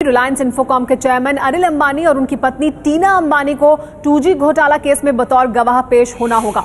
रिलायंस इंफोकॉम के चेयरमैन अनिल अंबानी और उनकी पत्नी टीना अंबानी को 2G घोटाला केस में बतौर गवाह पेश होना होगा।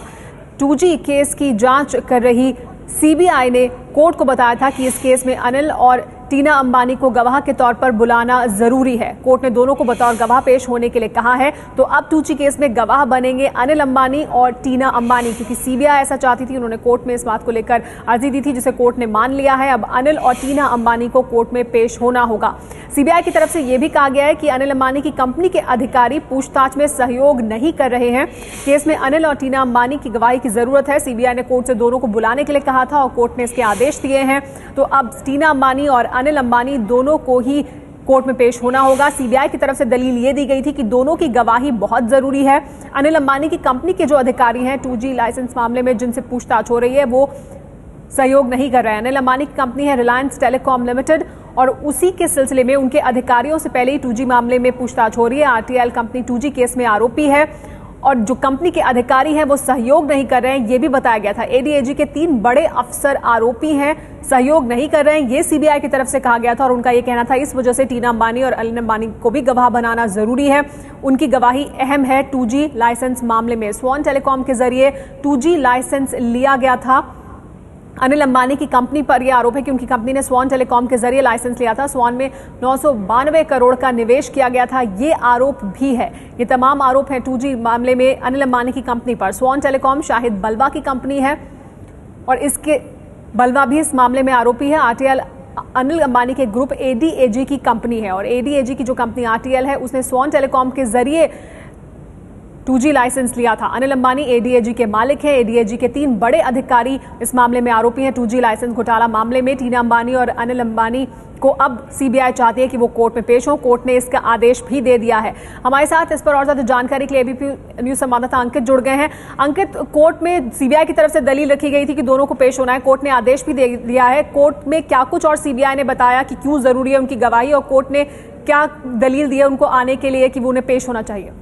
2G केस की जांच कर रही सीबीआई ने कोर्ट को बताया था कि इस केस में अनिल और टीना अंबानी को गवाह के तौर पर बुलाना जरूरी है। कोर्ट ने दोनों को बतौर गवाह पेश होने के लिए कहा है। तो अब 2G केस में गवाह बनेंगे अनिल अंबानी और टीना अंबानी, क्योंकि सीबीआई ऐसा चाहती थी। उन्होंने कोर्ट में इस बात को लेकर अर्जी दी थी, जिसे कोर्ट ने मान लिया है। अब अनिल और टीना अंबानी को कोर्ट में पेश होना होगा। सीबीआई की तरफ से यह भी कहा गया है कि अनिल अंबानी की कंपनी के अधिकारी पूछताछ में सहयोग नहीं कर रहे हैं। केस में अनिल और टीना अंबानी की गवाही की जरूरत है। सीबीआई ने कोर्ट से दोनों को बुलाने के लिए कहा था और कोर्ट ने इसके आदेश दिए हैं। तो अब टीना अंबानी और अनिल अंबानी दोनों को ही कोर्ट में पेश होना होगा। सीबीआई की तरफ से दलील ये दी गई थी कि दोनों की गवाही बहुत जरूरी है। अनिल अंबानी की कंपनी के जो अधिकारी हैं 2G लाइसेंस मामले में जिनसे पूछताछ हो रही है, वो सहयोग नहीं कर रहे हैं। अनिल अंबानी की कंपनी है रिलायंस टेलीकॉम लिमिटेड और उसी के सिलसिले में उनके अधिकारियों से पहले ही 2G मामले में पूछताछ हो रही है। आरटीएल कंपनी 2G केस में आरोपी है और जो कंपनी के अधिकारी हैं वो सहयोग नहीं कर रहे हैं, ये भी बताया गया था। एडीएजी के 3 बड़े अफसर आरोपी हैं, सहयोग नहीं कर रहे हैं, ये सीबीआई की तरफ से कहा गया था और उनका ये कहना था इस वजह से टीना अंबानी और अनिल अंबानी को भी गवाह बनाना जरूरी है। उनकी गवाही अहम है। 2G लाइसेंस मामले में स्वान टेलीकॉम के जरिए 2G लाइसेंस लिया गया था। अनिल अंबानी की कंपनी पर यह आरोप है कि उनकी कंपनी ने स्वान टेलीकॉम के जरिए लाइसेंस लिया था। स्वान में 992 करोड़ का निवेश किया गया था, ये आरोप भी है। ये तमाम आरोप हैं 2G मामले में अनिल अंबानी की कंपनी पर। स्वान टेलीकॉम शाहिद बलवा की कंपनी है और इसके बलवा भी इस मामले में आरोपी है। आरटीएल अनिल अंबानी के ग्रुप एडीएजी की कंपनी है और एडीएजी की जो कंपनी आरटीएल है उसने स्वान टेलीकॉम के जरिए 2G लाइसेंस लिया था। अनिल अंबानी एडीएजी के मालिक हैं। एडीएजी के 3 बड़े अधिकारी इस मामले में आरोपी हैं। 2G लाइसेंस घोटाला मामले में टीना अंबानी और अनिल अंबानी को अब सीबीआई चाहती है कि वो कोर्ट में पेश हो। कोर्ट ने इसका आदेश भी दे दिया है। हमारे साथ इस पर और ज्यादा जानकारी के लिए एबीपी न्यूज संवाददाता अंकित जुड़ गए हैं। अंकित, कोर्ट में सीबीआई की तरफ से दलील रखी गई थी कि दोनों को पेश होना है। कोर्ट ने आदेश भी दे दिया है। कोर्ट में क्या कुछ और सीबीआई ने बताया कि क्यों जरूरी है उनकी गवाही और कोर्ट ने क्या दलील दी है उनको आने के लिए कि वो उन्हें पेश होना चाहिए?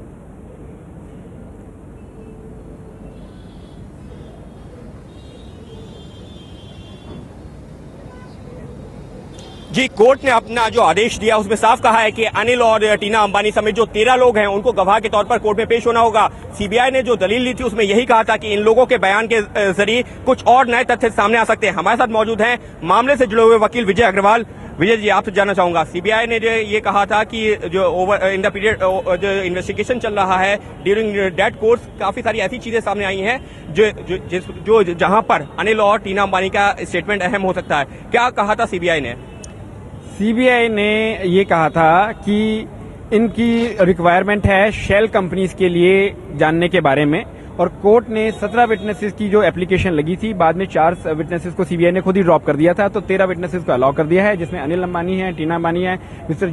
जी, कोर्ट ने अपना जो आदेश दिया उसमें साफ कहा है कि अनिल और टीना अंबानी समेत जो 13 लोग हैं उनको गवाह के तौर पर कोर्ट में पेश होना होगा। सीबीआई ने जो दलील ली थी उसमें यही कहा था कि इन लोगों के बयान के जरिए कुछ और नए तथ्य सामने आ सकते हैं। हमारे साथ मौजूद हैं मामले से जुड़े हुए वकील विजय अग्रवाल। विजय जी, आपसे जानना चाहूंगा, सीबीआई ने जो ये कहा था कि जो इन द पीरियड जो इन्वेस्टिगेशन चल रहा है ड्यूरिंग दैट कोर्स काफी सारी ऐसी चीजें सामने आई हैं जो जहां पर अनिल और टीना अंबानी का स्टेटमेंट अहम हो सकता है। क्या कहा था सीबीआई ने? सीबीआई ने ये कहा था कि इनकी रिक्वायरमेंट है शेल कंपनीज के लिए जानने के बारे में और कोर्ट ने 17 विटनेसेस की जो एप्लीकेशन लगी थी, बाद में 4 विटनेसेस को सीबीआई ने खुद ही ड्रॉप कर दिया था, तो 13 विटनेसेस को अलाउ कर दिया है, जिसमें अनिल अंबानी है, टीना अंबानी है, मिस्टर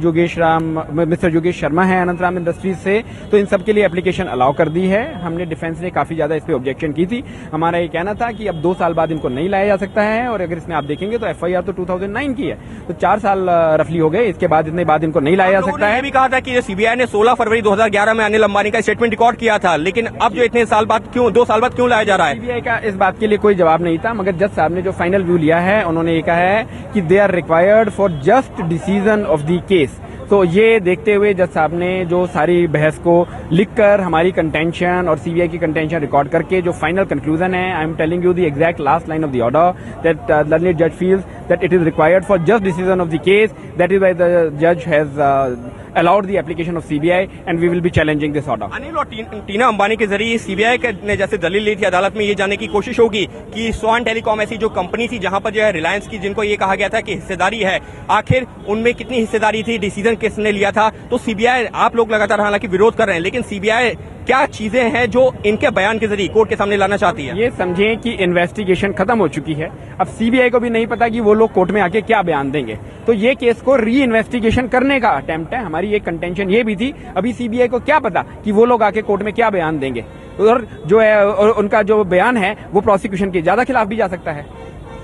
योगेश शर्मा है अनंतराम इंडस्ट्रीज से। तो इन सब के लिए एप्लीकेशन अलाउ कर दी है। हमने डिफेंस ने काफी ज्यादा इस पे ऑब्जेक्शन की थी। हमारा ये कहना था कि अब 2 साल बाद इनको नहीं लाया जा सकता है और अगर इसमें आप देखेंगे तो एफआईआर तो 2009 की है, तो 4 साल रफली हो गए। इसके बाद इतने बाद इनको नहीं लाया जा सकता है। भी कहा था कि सीबीआई ने 16 फरवरी 2011 में अनिल अंबानी का स्टेटमेंट रिकॉर्ड किया था, लेकिन अब जो इतने साल बाद क्यों 2 साल बाद क्यों लाया जा रहा है? सीबीआई का इस बात के लिए कोई जवाब नहीं था, मगर जज साहब ने जो फाइनल व्यू लिया है उन्होंने ये कहा है कि they are required for just decision of the case. तो ये देखते हुए जज साहब ने जो सारी बहस को लिखकर हमारी कंटेंशन और सीबीआई की कंटेंशन रिकॉर्ड करके जो फाइनल कंक्लूजन है, I am telling you the exact last line of the order that learned जज feels that it is required for just decision of the case, that is why the जज has allowed the application of CBI and we will be challenging this order. Anil और टीना अंबानी के जरिए CBI ने जैसे दलील ली थी अदालत में, ये जानने की कोशिश होगी कि स्वान टेलीकॉम ऐसी जो कंपनी थी जहां पर जो है रिलायंस की, जिनको ये कहा गया था कि हिस्सेदारी है, आखिर उनमें कितनी हिस्सेदारी थी, डिसीजन किसने लिया था। तो सीबीआई, आप लोग लगातार हालांकि विरोध कर रहे हैं, लेकिन सीबीआई क्या चीजें हैं जो इनके बयान के जरिए कोर्ट के सामने लाना चाहती है? ये समझें कि इन्वेस्टिगेशन खत्म हो चुकी है। अब सीबीआई को भी नहीं पता कि वो लोग कोर्ट में आके क्या बयान देंगे, तो ये केस को री इन्वेस्टिगेशन करने का अटेम्प्ट है। हमारी एक कंटेंशन ये भी थी, अभी सीबीआई को क्या पता कि वो लोग आके कोर्ट में क्या बयान देंगे, और जो है और उनका जो बयान है वो प्रोसिक्यूशन के ज्यादा खिलाफ भी जा सकता है।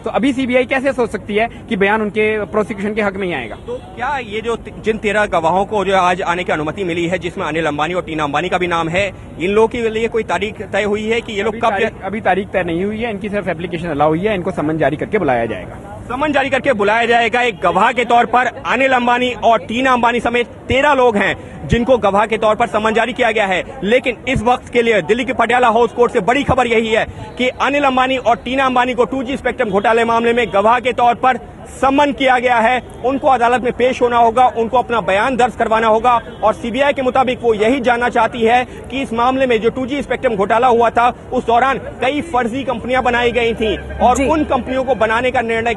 तो अभी सीबीआई कैसे सोच सकती है कि बयान उनके प्रोसिक्यूशन के हक में ही आएगा? तो क्या ये जो जिन 13 गवाहों को जो आज आने की अनुमति मिली है, जिसमें अनिल अंबानी और टीना अंबानी का भी नाम है, इन लोगों के लिए कोई तारीख तय हुई है कि ये लोग कब? अभी तारीख तय नहीं हुई है, इनकी सिर्फ एप्लीकेशन अलाउ हुई है, इनको समन जारी करके बुलाया जाएगा। समन जारी करके बुलाया जाएगा एक गवाह के तौर पर। अनिल अंबानी और टीना अंबानी समेत 13 लोग हैं जिनको गवाह के तौर पर समन जारी किया गया है। लेकिन इस वक्त के लिए दिल्ली की पटियाला हाउस कोर्ट से बड़ी खबर यही है कि अनिल अंबानी और टीना अंबानी को 2G स्पेक्ट्रम घोटाले मामले में गवाह के तौर पर समन किया गया है। उनको अदालत में पेश होना होगा, उनको अपना बयान दर्ज करवाना होगा और सीबीआई के मुताबिक वो यही जानना चाहती है कि इस मामले में जो 2G स्पेक्ट्रम घोटाला हुआ था उस दौरान कई फर्जी कंपनियां बनाई गई थी और उन कंपनियों को बनाने का निर्णय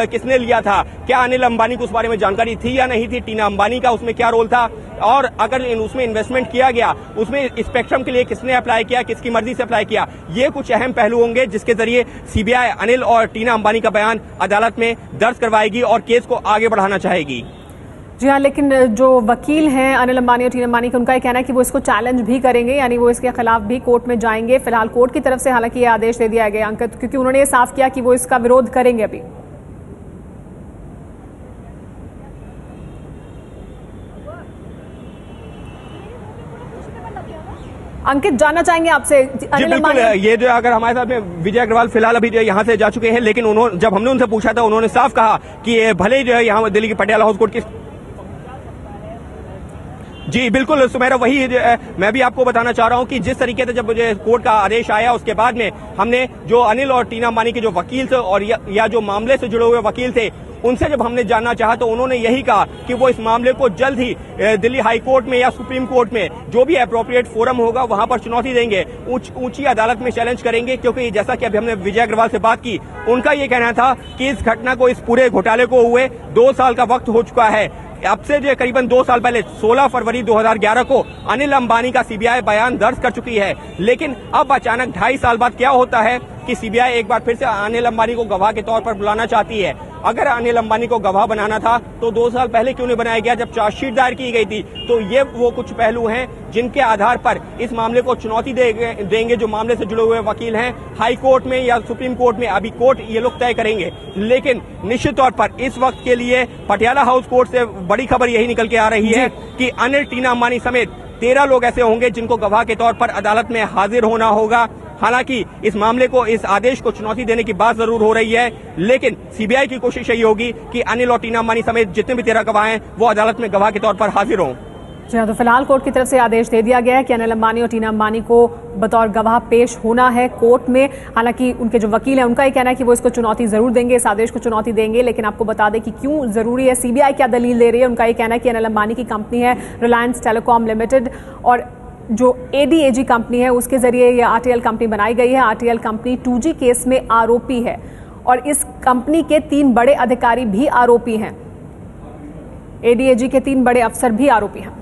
किसने लिया था। क्या अनिल अंबानी को उस बारे में जानकारी थी या नहीं थी, टीना अंबानी का उसमें क्या रोल था, और अगर उसमें इन्वेस्टमेंट किया गया उसमें स्पेक्ट्रम के लिए किसने अप्लाई किया, किसकी मर्जी से अप्लाई किया। ये कुछ अहम पहलू होंगे जिसके जरिए सीबीआई अनिल और टीना अंबानी का बयान अदालत में दर्ज करवाएगी और केस को आगे बढ़ाना चाहेगी। जी हाँ, लेकिन जो वकील हैं अनिल अंबानी और टीना अंबानी का, उनका ये कहना है कि वो इसको चैलेंज भी करेंगे, यानी वो इसके खिलाफ भी कोर्ट में जाएंगे। फिलहाल कोर्ट की तरफ से हालांकि ये आदेश दे दिया गया अंकित, क्योंकि उन्होंने ये साफ किया कि वो इसका विरोध करेंगे। अभी अंकित, जानना चाहेंगे आपसे अनिल अंबानी। ये जो अगर हमारे साथ में विजय अग्रवाल फिलहाल अभी जो यहाँ से जा चुके हैं, लेकिन उन्होंने जब हमने उनसे पूछा था उन्होंने साफ कहा कि भले ही जो है यहाँ दिल्ली की पटियाला हाउस कोर्ट की। जी बिल्कुल सुमेरा, वही मैं भी आपको बताना चाह रहा हूं कि जिस तरीके से जब कोर्ट का आदेश आया उसके बाद में हमने जो अनिल और टीना अंबानी के जो वकील थे और या जो मामले से जुड़े हुए वकील थे उनसे जब हमने जानना चाहा तो उन्होंने यही कहा कि वो इस मामले को जल्द ही दिल्ली हाई कोर्ट में या सुप्रीम कोर्ट में जो भी अप्रोप्रिएट फोरम होगा वहां पर चुनौती देंगे, ऊंची अदालत में चैलेंज करेंगे। क्योंकि जैसा कि अभी हमने विजय अग्रवाल से बात की, उनका ये कहना था कि इस घटना को, इस पूरे घोटाले को हुए 2 साल का वक्त हो चुका है। अब से जो करीबन 2 साल पहले 16 फरवरी 2011 को अनिल अंबानी का सीबीआई बयान दर्ज कर चुकी है। लेकिन अब अचानक 2.5 साल बाद क्या होता है कि सीबीआई एक बार फिर से अनिल अंबानी को गवाह के तौर पर बुलाना चाहती है। अगर अनिल अंबानी को गवाह बनाना था तो 2 साल पहले क्यों नहीं बनाया गया जब चार्जशीट दायर की गई थी। तो ये वो कुछ पहलू हैं जिनके आधार पर इस मामले को चुनौती देंगे जो मामले से जुड़े हुए वकील हैं हाई कोर्ट में या सुप्रीम कोर्ट में। अभी कोर्ट ये लोग तय करेंगे, लेकिन निश्चित तौर पर इस वक्त के लिए पटियाला हाउस कोर्ट से बड़ी खबर यही निकल के आ रही है कि अनिल, टीना अंबानी समेत 13 लोग ऐसे होंगे जिनको गवाह के तौर पर अदालत में हाजिर होना होगा। हालांकि इस मामले को, इस आदेश को चुनौती देने की बात जरूर हो रही है, लेकिन सीबीआई की कोशिश यही होगी कि अनिल और टीना अंबानी समेत जितने भी 13 गवाह हैं वो अदालत में गवाह के तौर पर हाजिर हों। जी हाँ, तो फिलहाल कोर्ट की तरफ से आदेश दे दिया गया है कि अनिल अंबानी और टीना अंबानी को बतौर गवाह पेश होना है कोर्ट में। हालांकि उनके जो वकील हैं उनका ये कहना है कि वो इसको चुनौती जरूर देंगे, इस आदेश को चुनौती देंगे। लेकिन आपको बता दें कि क्यों जरूरी है, सीबीआई क्या दलील दे रही है। उनका ये कहना है कि अनिल अंबानी की कंपनी है रिलायंस टेलीकॉम लिमिटेड और जो ADAG कंपनी है उसके जरिए ये RTL कंपनी बनाई गई है। RTL कंपनी 2G केस में आरोपी है और इस कंपनी के 3 बड़े अधिकारी भी आरोपी हैं। ADAG के 3 बड़े अफसर भी आरोपी हैं।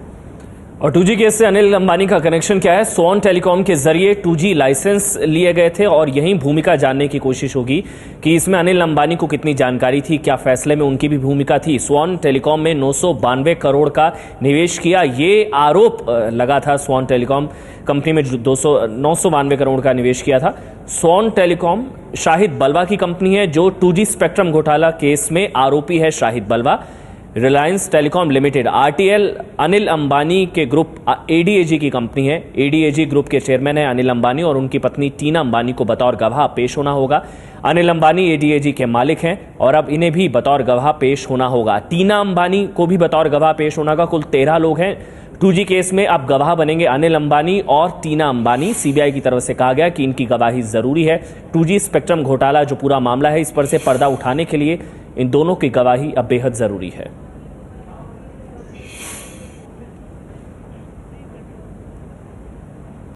और 2G केस से अनिल अंबानी का कनेक्शन क्या है? स्वान टेलीकॉम के जरिए 2G लाइसेंस लिए गए थे और यही भूमिका जानने की कोशिश होगी कि इसमें अनिल अंबानी को कितनी जानकारी थी, क्या फैसले में उनकी भी भूमिका थी। स्वान टेलीकॉम में 992 करोड़ का निवेश किया, ये आरोप लगा था। स्वान टेलीकॉम कंपनी में 992 करोड़ का निवेश किया था। स्वान टेलीकॉम शाहिद बलवा की कंपनी है जो 2G स्पेक्ट्रम घोटाला केस में आरोपी है। शाहिद बलवा Reliance telecom limited RTL Anil Ambani के ग्रुप ADAG की कंपनी है। ADAG ग्रुप के चेयरमैन है अनिल अंबानी और उनकी पत्नी टीना अंबानी को बतौर गवाह पेश होना होगा। अनिल अंबानी ADAG के मालिक हैं और अब इन्हें भी बतौर गवाह पेश होना होगा। टीना अंबानी को भी बतौर गवाह पेश होना होगा। कुल 13 लोग हैं 2G केस में। अब गवाह बनेंगे अनिल अंबानी और टीना अंबानी। सीबीआई की तरफ से कहा गया कि इनकी गवाही जरूरी है। 2G स्पेक्ट्रम घोटाला जो पूरा मामला है इस पर से पर्दा उठाने के लिए इन दोनों की गवाही अब बेहद जरूरी है।